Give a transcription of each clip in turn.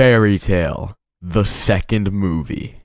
Fairy Tail, the second movie.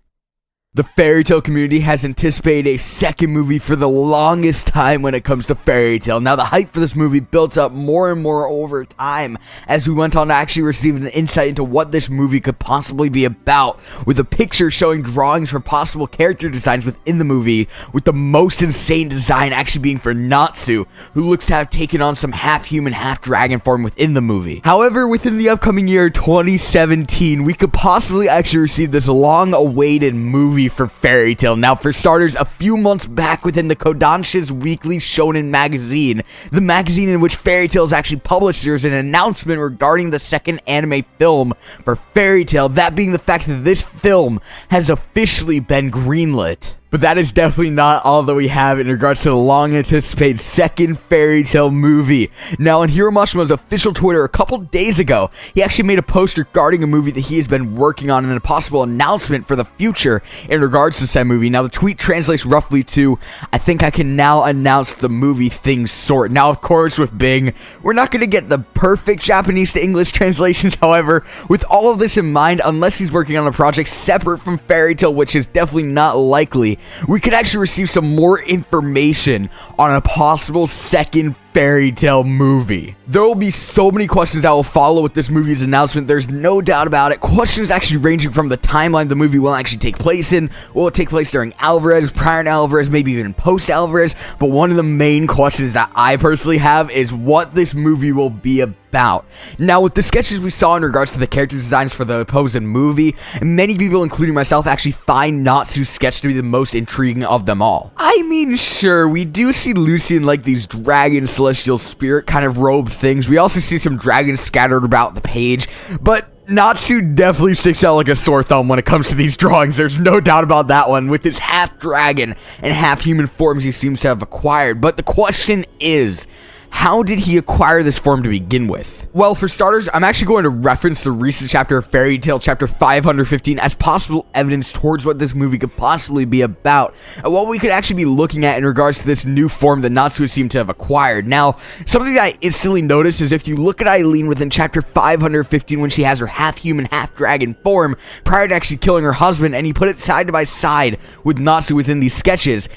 The fairy tale community has anticipated a second movie for the longest time when it comes to fairy tale. Now, the hype for this movie built up more and more over time as we went on to actually receive an insight into what this movie could possibly be about, with a picture showing drawings for possible character designs within the movie, with the most insane design actually being for Natsu, who looks to have taken on some half-human, half-dragon form within the movie. However, within the upcoming year 2017, we could possibly actually receive this long-awaited movie for Fairy Tail. Now, for starters, a few months back within the Kodansha's weekly shonen magazine, the magazine in which Fairy Tail is actually published, there's an announcement regarding the second anime film for Fairy Tail, that being the fact that this film has officially been greenlit. But that is definitely not all that we have in regards to the long-anticipated second Fairy Tail movie. Now, on Hiromashima's official Twitter a couple days ago, he actually made a post regarding a movie that he has been working on and a possible announcement for the future in regards to said movie. Now, the tweet translates roughly to, "I think I can now announce the movie things sort." Now, of course, with Bing, we're not going to get the perfect Japanese to English translations. However, with all of this in mind, unless he's working on a project separate from Fairy Tail, which is definitely not likely, we could actually receive some more information on a possible second Fairy Tail movie. There will be so many questions that will follow with this movie's announcement, there's no doubt about it. Questions actually ranging from the timeline the movie will actually take place in. Will it take place during Alvarez, prior to Alvarez, maybe even post Alvarez? But one of the main questions that I personally have is what this movie will be about. Now, with the sketches we saw in regards to the character designs for the opposing movie, many people, including myself, actually find Natsu's sketch to be the most intriguing of them all. I mean, sure, we do see Lucy in like these dragon celestial spirit kind of robed things. We also see some dragons scattered about the page, but Natsu definitely sticks out like a sore thumb when it comes to these drawings. There's no doubt about that one, with his half dragon and half human forms he seems to have acquired. But the question is, how did he acquire this form to begin with? Well, for starters, I'm actually going to reference the recent chapter of Fairy Tail, chapter 515, as possible evidence towards what this movie could possibly be about, and what we could actually be looking at in regards to this new form that Natsu seemed to have acquired. Now, something that I instantly noticed is if you look at Eileen within chapter 515, when she has her half-human, half-dragon form, prior to actually killing her husband, and you put it side by side with Natsu within these sketches,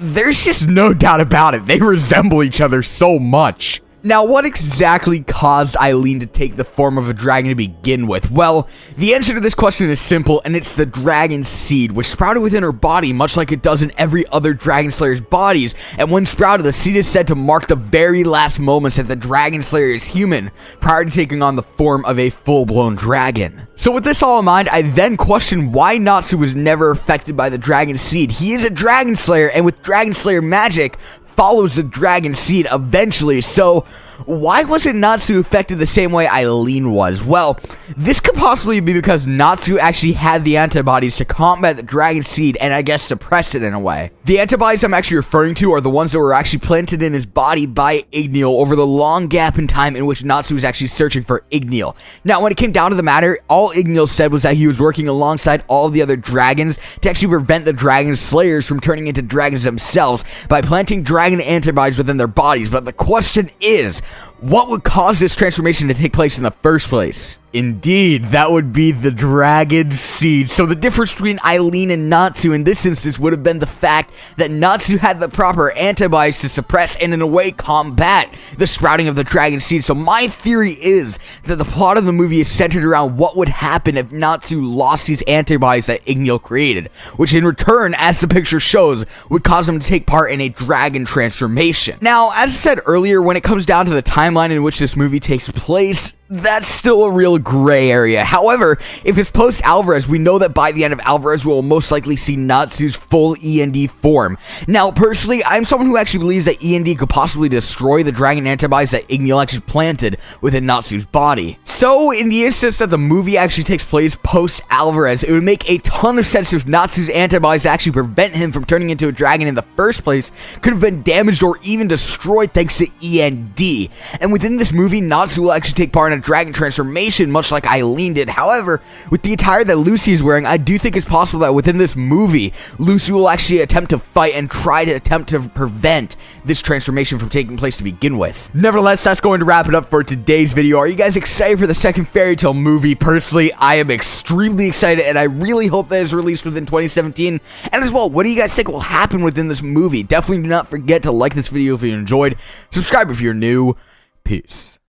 there's just no doubt about it. They resemble each other so much. Now, what exactly caused Eileen to take the form of a dragon to begin with? Well, the answer to this question is simple, and it's the dragon seed, which sprouted within her body, much like it does in every other dragon slayer's bodies. And when sprouted, the seed is said to mark the very last moments that the dragon slayer is human, prior to taking on the form of a full-blown dragon. So with this all in mind, I then question why Natsu was never affected by the dragon seed. He is a dragon slayer, and with dragon slayer magic follows the dragon seed eventually, so why wasn't Natsu affected the same way Eileen was? Well, this could possibly be because Natsu actually had the antibodies to combat the dragon seed and I guess suppress it in a way. The antibodies I'm actually referring to are the ones that were actually planted in his body by Dragneel over the long gap in time in which Natsu was actually searching for Dragneel. Now, when it came down to the matter, all Dragneel said was that he was working alongside all the other dragons to actually prevent the dragon slayers from turning into dragons themselves by planting dragon antibodies within their bodies. But the question is, what would cause this transformation to take place in the first place? Indeed, that would be the dragon seed. So the difference between Eileen and Natsu in this instance would have been the fact that Natsu had the proper antibodies to suppress and in a way combat the sprouting of the dragon seed. So my theory is that the plot of the movie is centered around what would happen if Natsu lost these antibodies that Dragneel created, which in return, as the picture shows, would cause him to take part in a dragon transformation. Now, as I said earlier, when it comes down to the timeline in which this movie takes place, that's still a real gray area. However, if it's post-Alvarez, we know that by the end of Alvarez, we will most likely see Natsu's full END form. Now, personally, I'm someone who actually believes that END could possibly destroy the dragon antibodies that Dragneel actually planted within Natsu's body. So, in the instance that the movie actually takes place post-Alvarez, it would make a ton of sense if Natsu's antibodies to actually prevent him from turning into a dragon in the first place could have been damaged or even destroyed thanks to END. And within this movie, Natsu will actually take part in a a dragon transformation, much like Eileen did. However, with the attire that Lucy is wearing, I do think it's possible that within this movie, Lucy will actually attempt to fight and try to attempt to prevent this transformation from taking place to begin with. Nevertheless, that's going to wrap it up for today's video. Are you guys excited for the second Fairy Tail movie? Personally, I am extremely excited, and I really hope that it's released within 2017. And as well, what do you guys think will happen within this movie? Definitely do not forget to like this video if you enjoyed. Subscribe if you're new. Peace.